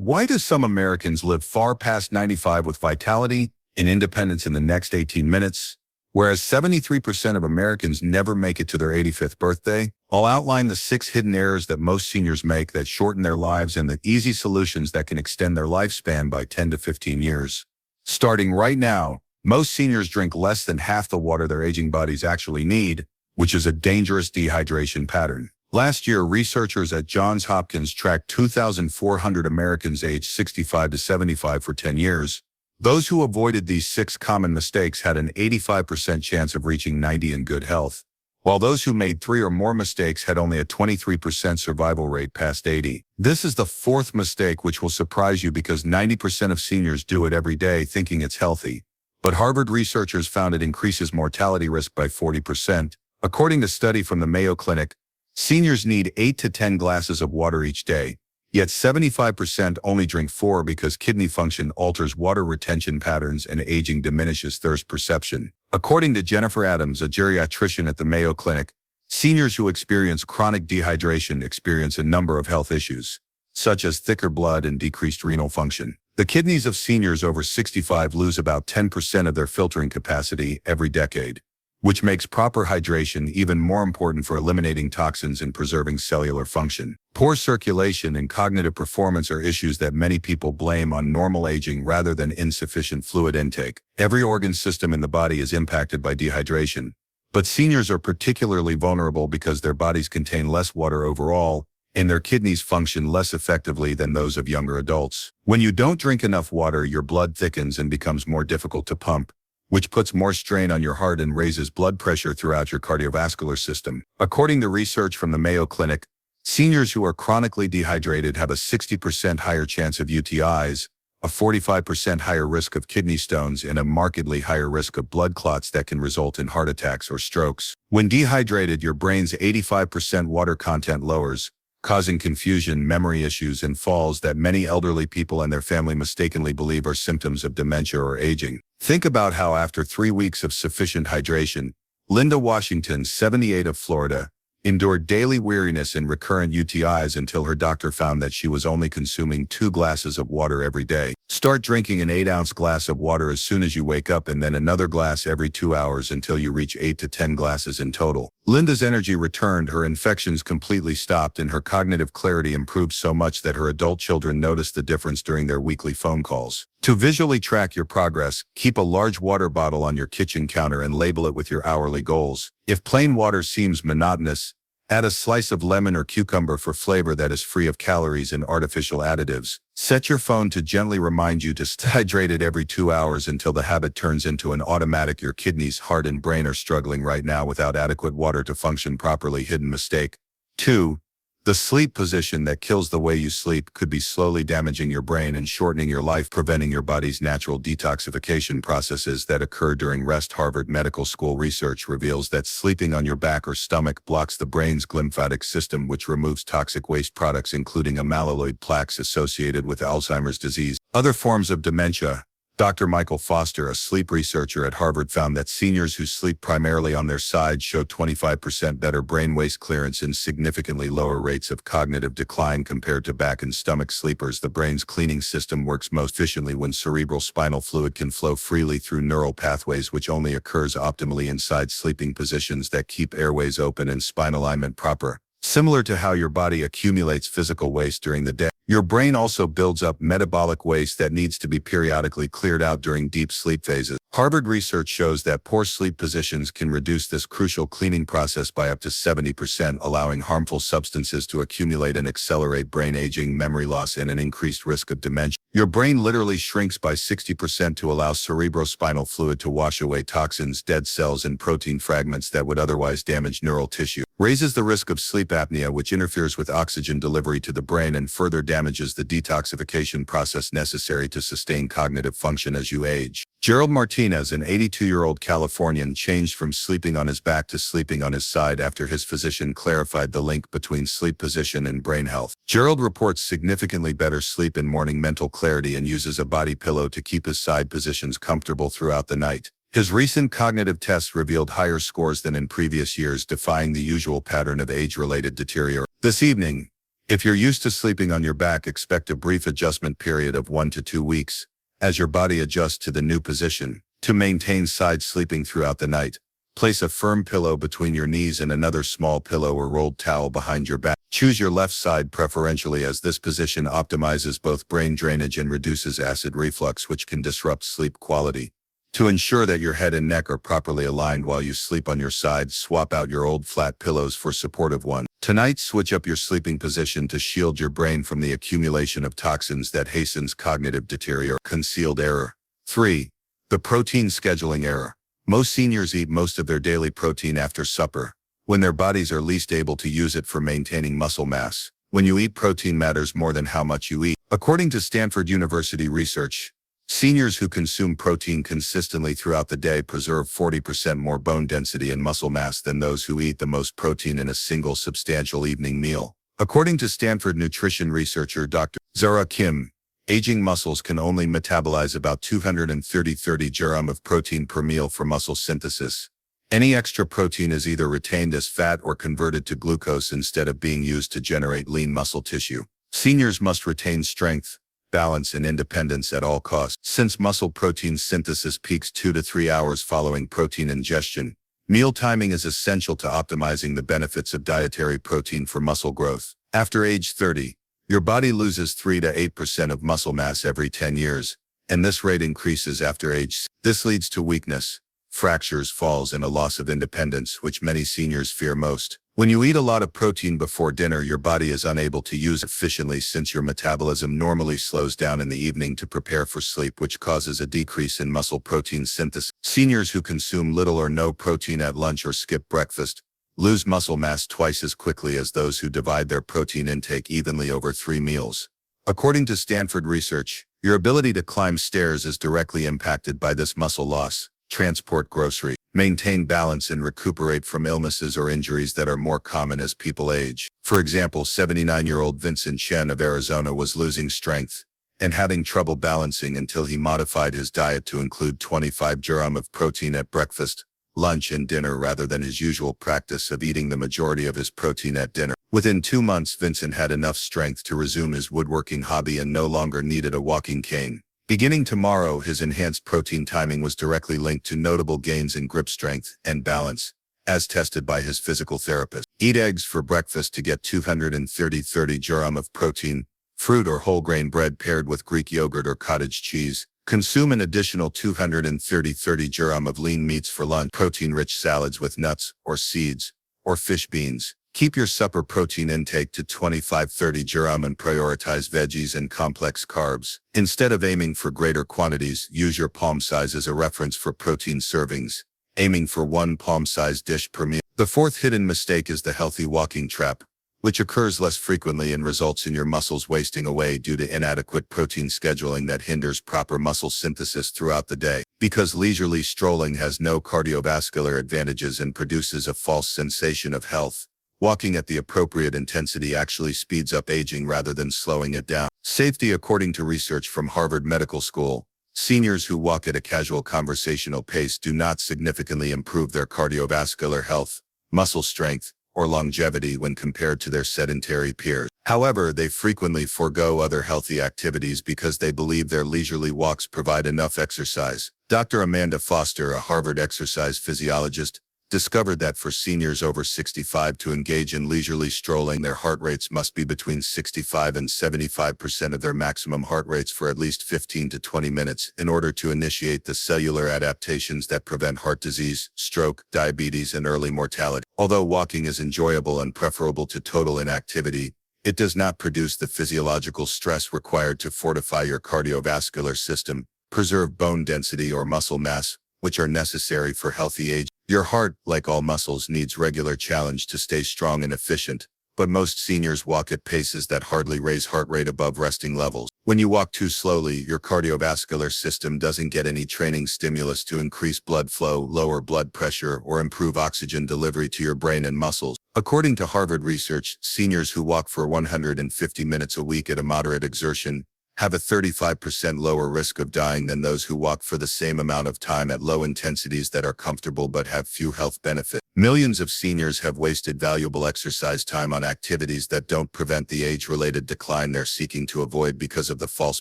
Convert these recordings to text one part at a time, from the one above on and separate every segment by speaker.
Speaker 1: Why do some Americans live far past 95 with vitality and independence in the next 18 minutes, whereas 73% of Americans never make it to their 85th birthday? I'll outline the 6 hidden errors that most seniors make that shorten their lives and the easy solutions that can extend their lifespan by 10 to 15 years. Starting right now, most seniors drink less than half the water their aging bodies actually need, which is a dangerous dehydration pattern. Last year, researchers at Johns Hopkins tracked 2,400 Americans aged 65 to 75 for 10 years. Those who avoided these 6 common mistakes had an 85% chance of reaching 90 in good health, while those who made 3 or more mistakes had only a 23% survival rate past 80. This is the 4th mistake, which will surprise you because 90% of seniors do it every day thinking it's healthy. But Harvard researchers found it increases mortality risk by 40%. According to a study from the Mayo Clinic, seniors need 8 to 10 glasses of water each day, yet 75% only drink 4 because kidney function alters water retention patterns and aging diminishes thirst perception. According to Jennifer Adams, a geriatrician at the Mayo Clinic, seniors who experience chronic dehydration experience a number of health issues, such as thicker blood and decreased renal function. The kidneys of seniors over 65 lose about 10% of their filtering capacity every decade, which makes proper hydration even more important for eliminating toxins and preserving cellular function. Poor circulation and cognitive performance are issues that many people blame on normal aging rather than insufficient fluid intake. Every organ system in the body is impacted by dehydration, but seniors are particularly vulnerable because their bodies contain less water overall, and their kidneys function less effectively than those of younger adults. When you don't drink enough water, your blood thickens and becomes more difficult to pump, which puts more strain on your heart and raises blood pressure throughout your cardiovascular system. According to research from the Mayo Clinic, seniors who are chronically dehydrated have a 60% higher chance of UTIs, a 45% higher risk of kidney stones, and a markedly higher risk of blood clots that can result in heart attacks or strokes. When dehydrated, your brain's 85% water content lowers, causing confusion, memory issues, and falls that many elderly people and their family mistakenly believe are symptoms of dementia or aging. Think about how after 3 weeks of sufficient hydration, Linda Washington, 78 of Florida, endured daily weariness and recurrent UTIs until her doctor found that she was only consuming 2 glasses of water every day. Start drinking an 8-ounce glass of water as soon as you wake up and then another glass every 2 hours until you reach 8 to 10 glasses in total. Linda's energy returned, her infections completely stopped, and her cognitive clarity improved so much that her adult children noticed the difference during their weekly phone calls. To visually track your progress, keep a large water bottle on your kitchen counter and label it with your hourly goals. If plain water seems monotonous, add a slice of lemon or cucumber for flavor that is free of calories and artificial additives. Set your phone to gently remind you to stay hydrated every 2 hours until the habit turns into an automatic. Your kidneys, heart, and brain are struggling right now without adequate water to function properly. Hidden mistake 2. The sleep position that kills the way you sleep could be slowly damaging your brain and shortening your life, preventing your body's natural detoxification processes that occur during rest. Harvard Medical School research reveals that sleeping on your back or stomach blocks the brain's lymphatic system, which removes toxic waste products including amyloid plaques associated with Alzheimer's disease. Other forms of dementia. Dr. Michael Foster, a sleep researcher at Harvard, found that seniors who sleep primarily on their side show 25% better brain waste clearance and significantly lower rates of cognitive decline compared to back and stomach sleepers. The brain's cleaning system works most efficiently when cerebral spinal fluid can flow freely through neural pathways, which only occurs optimally inside sleeping positions that keep airways open and spine alignment proper. Similar to how your body accumulates physical waste during the day, your brain also builds up metabolic waste that needs to be periodically cleared out during deep sleep phases. Harvard research shows that poor sleep positions can reduce this crucial cleaning process by up to 70%, allowing harmful substances to accumulate and accelerate brain aging, memory loss, and an increased risk of dementia. Your brain literally shrinks by 60% to allow cerebrospinal fluid to wash away toxins, dead cells, and protein fragments that would otherwise damage neural tissue. Raises the risk of sleep apnea, which interferes with oxygen delivery to the brain and further damages the detoxification process necessary to sustain cognitive function as you age. Gerald Martinez, an 82-year-old Californian, changed from sleeping on his back to sleeping on his side after his physician clarified the link between sleep position and brain health. Gerald reports significantly better sleep and morning mental clarity and uses a body pillow to keep his side positions comfortable throughout the night. His recent cognitive tests revealed higher scores than in previous years, defying the usual pattern of age-related deterioration. This evening, If you're used to sleeping on your back, expect a brief adjustment period of 1 to 2 weeks as your body adjusts to the new position. To maintain side sleeping throughout the night, place a firm pillow between your knees and another small pillow or rolled towel behind your back. Choose your left side preferentially, as this position optimizes both brain drainage and reduces acid reflux, which can disrupt sleep quality. To ensure that your head and neck are properly aligned while you sleep on your side, swap out your old flat pillows for supportive ones. Tonight, switch up your sleeping position to shield your brain from the accumulation of toxins that hastens cognitive deterioration. Concealed error. 3. The protein scheduling error. Most seniors eat most of their daily protein after supper, when their bodies are least able to use it for maintaining muscle mass. When you eat, protein matters more than how much you eat. According to Stanford University research, seniors who consume protein consistently throughout the day preserve 40% more bone density and muscle mass than those who eat the most protein in a single substantial evening meal. According to Stanford nutrition researcher Dr. Zara Kim, aging muscles can only metabolize about 230 grams of protein per meal for muscle synthesis. Any extra protein is either retained as fat or converted to glucose instead of being used to generate lean muscle tissue. Seniors must retain strength, balance, and independence at all costs. Since muscle protein synthesis peaks 2 to 3 hours following protein ingestion, meal timing is essential to optimizing the benefits of dietary protein for muscle growth. After age 30, your body loses 3 to 8% of muscle mass every 10 years, and this rate increases after age. This leads to weakness, fractures, falls, and a loss of independence, which many seniors fear most. When you eat a lot of protein before dinner, your body is unable to use it efficiently since your metabolism normally slows down in the evening to prepare for sleep, which causes a decrease in muscle protein synthesis. Seniors who consume little or no protein at lunch or skip breakfast lose muscle mass twice as quickly as those who divide their protein intake evenly over 3 meals. According to Stanford research, your ability to climb stairs is directly impacted by this muscle loss. Transport groceries, maintain balance, and recuperate from illnesses or injuries that are more common as people age. For example, 79-year-old Vincent Chen of Arizona was losing strength and having trouble balancing until he modified his diet to include 25 grams of protein at breakfast, lunch, and dinner rather than his usual practice of eating the majority of his protein at dinner. Within 2 months, Vincent had enough strength to resume his woodworking hobby and no longer needed a walking cane. Beginning tomorrow, his enhanced protein timing was directly linked to notable gains in grip strength and balance, as tested by his physical therapist. Eat eggs for breakfast to get 230 grams of protein, fruit or whole grain bread paired with Greek yogurt or cottage cheese. Consume an additional 230 grams of lean meats for lunch, protein-rich salads with nuts or seeds, or fish beans. Keep your supper protein intake to 25-30 grams and prioritize veggies and complex carbs. Instead of aiming for greater quantities, use your palm size as a reference for protein servings, aiming for 1 palm-sized dish per meal. The fourth hidden mistake is the healthy walking trap, which occurs less frequently and results in your muscles wasting away due to inadequate protein scheduling that hinders proper muscle synthesis throughout the day. Because leisurely strolling has no cardiovascular advantages and produces a false sensation of health, walking at the appropriate intensity actually speeds up aging rather than slowing it down. Safety. According to research from Harvard Medical School, seniors who walk at a casual conversational pace do not significantly improve their cardiovascular health, muscle strength, or longevity when compared to their sedentary peers. However, they frequently forego other healthy activities because they believe their leisurely walks provide enough exercise. Dr. Amanda Foster, a Harvard exercise physiologist, discovered that for seniors over 65 to engage in leisurely strolling, their heart rates must be between 65 and 75% of their maximum heart rates for at least 15 to 20 minutes in order to initiate the cellular adaptations that prevent heart disease, stroke, diabetes, and early mortality. Although walking is enjoyable and preferable to total inactivity, it does not produce the physiological stress required to fortify your cardiovascular system, preserve bone density or muscle mass, which are necessary for healthy aging. Your heart, like all muscles, needs regular challenge to stay strong and efficient, but most seniors walk at paces that hardly raise heart rate above resting levels. When you walk too slowly, your cardiovascular system doesn't get any training stimulus to increase blood flow, lower blood pressure, or improve oxygen delivery to your brain and muscles. According to Harvard research, seniors who walk for 150 minutes a week at a moderate exertion have a 35% lower risk of dying than those who walk for the same amount of time at low intensities that are comfortable but have few health benefits. Millions of seniors have wasted valuable exercise time on activities that don't prevent the age-related decline they're seeking to avoid because of the false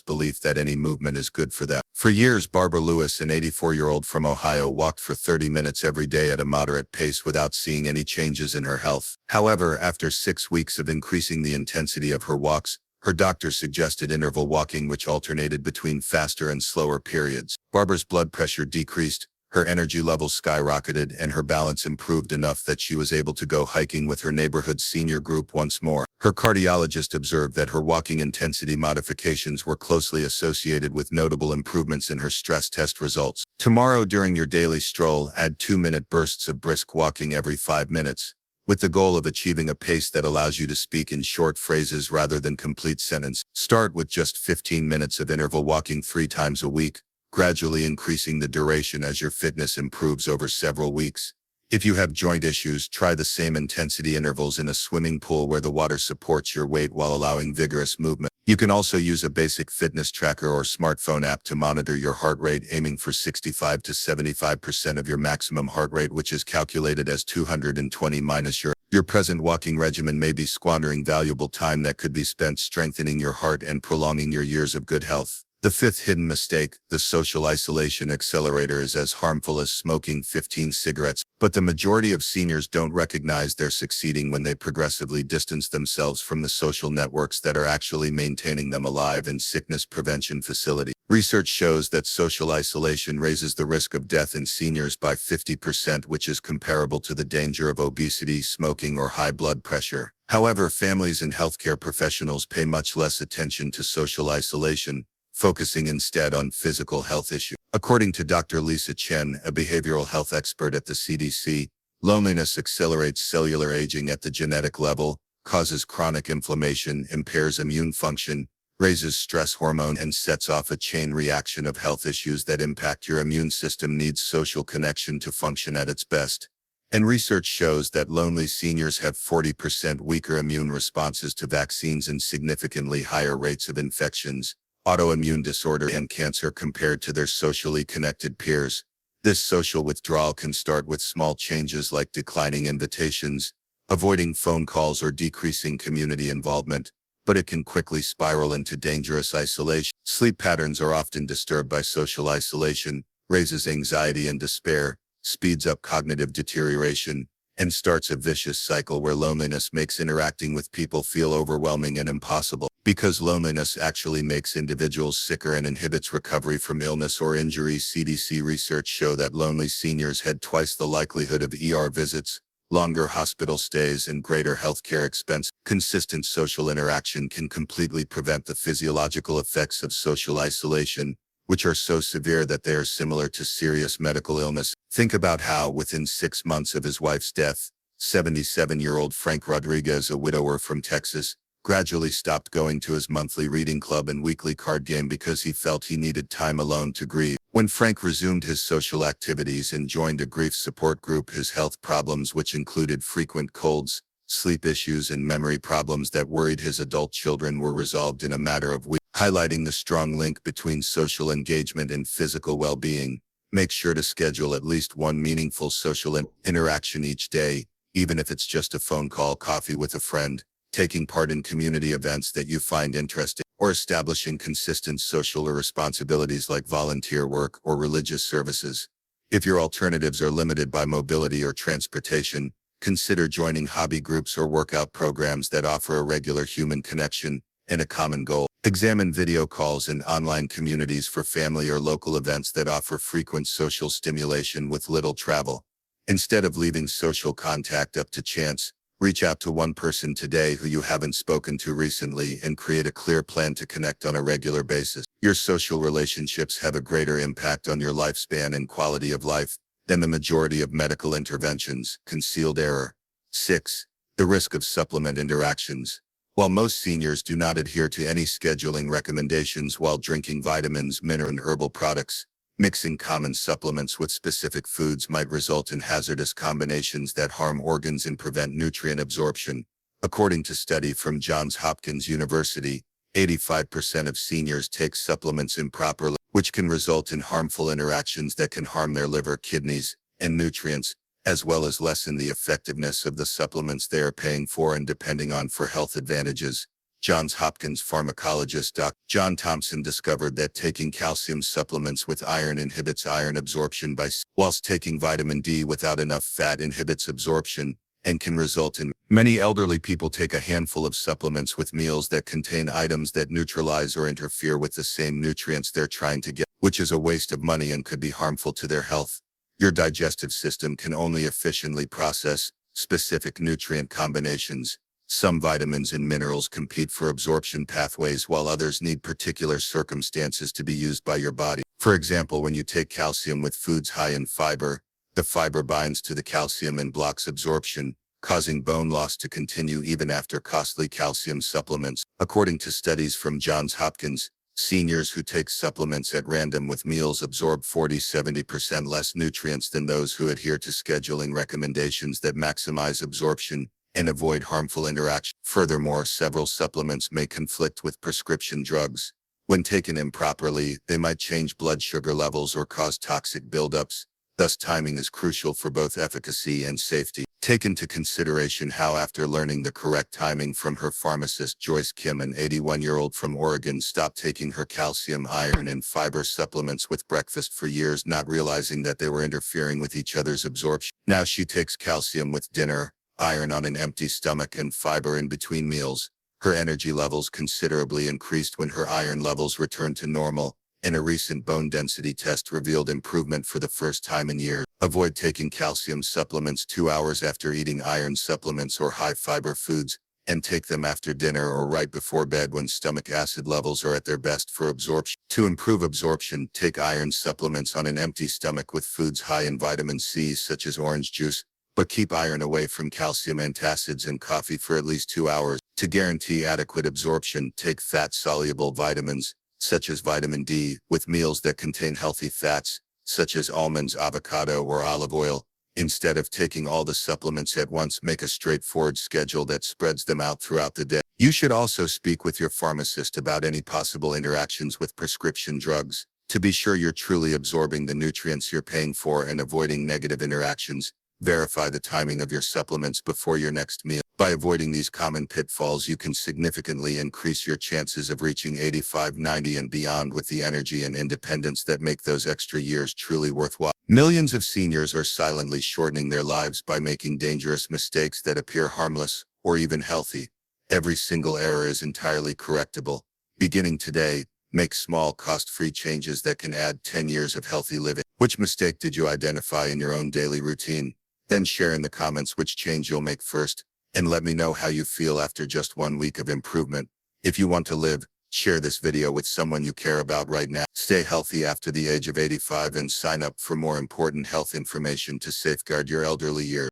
Speaker 1: belief that any movement is good for them. For years, Barbara Lewis, an 84-year-old from Ohio, walked for 30 minutes every day at a moderate pace without seeing any changes in her health. However, after 6 weeks of increasing the intensity of her walks, her doctor suggested interval walking, which alternated between faster and slower periods. Barbara's blood pressure decreased, her energy levels skyrocketed, and her balance improved enough that she was able to go hiking with her neighborhood senior group once more. Her cardiologist observed that her walking intensity modifications were closely associated with notable improvements in her stress test results. Tomorrow, during your daily stroll, add 2-minute bursts of brisk walking every 5 minutes, with the goal of achieving a pace that allows you to speak in short phrases rather than complete sentences. Start with just 15 minutes of interval walking 3 times a week, gradually increasing the duration as your fitness improves over several weeks. If you have joint issues, try the same intensity intervals in a swimming pool where the water supports your weight while allowing vigorous movement. You can also use a basic fitness tracker or smartphone app to monitor your heart rate, aiming for 65 to 75% of your maximum heart rate, which is calculated as 220 minus your present walking regimen may be squandering valuable time that could be spent strengthening your heart and prolonging your years of good health. The fifth hidden mistake, the social isolation accelerator, is as harmful as smoking 15 cigarettes, but the majority of seniors don't recognize they're succeeding when they progressively distance themselves from the social networks that are actually maintaining them alive in sickness prevention facilities. Research shows that social isolation raises the risk of death in seniors by 50%, which is comparable to the danger of obesity, smoking, or high blood pressure. However, families and healthcare professionals pay much less attention to social isolation, focusing instead on physical health issues. According to Dr. Lisa Chen, a behavioral health expert at the CDC, loneliness accelerates cellular aging at the genetic level, causes chronic inflammation, impairs immune function, raises stress hormone, and sets off a chain reaction of health issues that impact your immune system. Needs social connection to function at its best. And research shows that lonely seniors have 40% weaker immune responses to vaccines and significantly higher rates of infections, autoimmune disorder, and cancer compared to their socially connected peers. This social withdrawal can start with small changes like declining invitations, avoiding phone calls, or decreasing community involvement, but it can quickly spiral into dangerous isolation. Sleep patterns are often disturbed by social isolation, raises anxiety and despair, speeds up cognitive deterioration, and starts a vicious cycle where loneliness makes interacting with people feel overwhelming and impossible. Because loneliness actually makes individuals sicker and inhibits recovery from illness or injury, CDC research show that lonely seniors had twice the likelihood of ER visits, longer hospital stays, and greater healthcare expense. Consistent social interaction can completely prevent the physiological effects of social isolation, which are so severe that they are similar to serious medical illness. Think about how, within 6 months of his wife's death, 77-year-old Frank Rodriguez, a widower from Texas, gradually stopped going to his monthly reading club and weekly card game because he felt he needed time alone to grieve. When Frank resumed his social activities and joined a grief support group, his health problems, which included frequent colds, sleep issues, and memory problems that worried his adult children, were resolved in a matter of weeks. Highlighting the strong link between social engagement and physical well-being, make sure to schedule at least one meaningful social interaction each day, even if it's just a phone call, coffee with a friend, taking part in community events that you find interesting, or establishing consistent social responsibilities like volunteer work or religious services. If your alternatives are limited by mobility or transportation, consider joining hobby groups or workout programs that offer a regular human connection and a common goal. Examine video calls and online communities for family or local events that offer frequent social stimulation with little travel. Instead of leaving social contact up to chance, reach out to one person today who you haven't spoken to recently and create a clear plan to connect on a regular basis. Your social relationships have a greater impact on your lifespan and quality of life than the majority of medical interventions. Concealed error. 6. The risk of supplement interactions. While most seniors do not adhere to any scheduling recommendations while drinking vitamins, mineral, and herbal products, mixing common supplements with specific foods might result in hazardous combinations that harm organs and prevent nutrient absorption. According to a study from Johns Hopkins University, 85% of seniors take supplements improperly, which can result in harmful interactions that can harm their liver, kidneys, and nutrients, as well as lessen the effectiveness of the supplements they are paying for and depending on for health advantages. Johns Hopkins pharmacologist Dr. John Thompson discovered that taking calcium supplements with iron inhibits iron absorption whilst taking vitamin D without enough fat inhibits absorption and can result in many elderly people take a handful of supplements with meals that contain items that neutralize or interfere with the same nutrients they're trying to get, which is a waste of money and could be harmful to their health. Your digestive system can only efficiently process specific nutrient combinations. Some vitamins and minerals compete for absorption pathways while others need particular circumstances to be used by your body. For example, when you take calcium with foods high in fiber, the fiber binds to the calcium and blocks absorption, causing bone loss to continue even after costly calcium supplements. According to studies from Johns Hopkins, seniors who take supplements at random with meals absorb 40–70% less nutrients than those who adhere to scheduling recommendations that maximize absorption and avoid harmful interaction. Furthermore, several supplements may conflict with prescription drugs. When taken improperly, they might change blood sugar levels or cause toxic buildups. Thus, timing is crucial for both efficacy and safety. Take into consideration how, after learning the correct timing from her pharmacist Joyce Kim, an 81-year-old from Oregon stopped taking her calcium, iron, and fiber supplements with breakfast for years, not realizing that they were interfering with each other's absorption. Now she takes calcium with dinner, iron on an empty stomach, and fiber in between meals. Her energy levels considerably increased when her iron levels returned to normal, and a recent bone density test revealed improvement for the first time in years. Avoid taking calcium supplements 2 hours after eating iron supplements or high-fiber foods, and take them after dinner or right before bed when stomach acid levels are at their best for absorption. To improve absorption, take iron supplements on an empty stomach with foods high in vitamin C such as orange juice, but keep iron away from calcium antacids and coffee for at least 2 hours. To guarantee adequate absorption, take fat-soluble vitamins, such as vitamin D, with meals that contain healthy fats, such as almonds, avocado, or olive oil. Instead of taking all the supplements at once, make a straightforward schedule that spreads them out throughout the day. You should also speak with your pharmacist about any possible interactions with prescription drugs, to be sure you're truly absorbing the nutrients you're paying for and avoiding negative interactions. Verify the timing of your supplements before your next meal. By avoiding these common pitfalls, you can significantly increase your chances of reaching 85, 90 and beyond with the energy and independence that make those extra years truly worthwhile. Millions of seniors are silently shortening their lives by making dangerous mistakes that appear harmless or even healthy. Every single error is entirely correctable. Beginning today, make small, cost-free changes that can add 10 years of healthy living. Which mistake did you identify in your own daily routine? Then share in the comments which change you'll make first, and let me know how you feel after just 1 week of improvement. If you want to live, share this video with someone you care about right now. Stay healthy after the age of 85 and sign up for more important health information to safeguard your elderly years.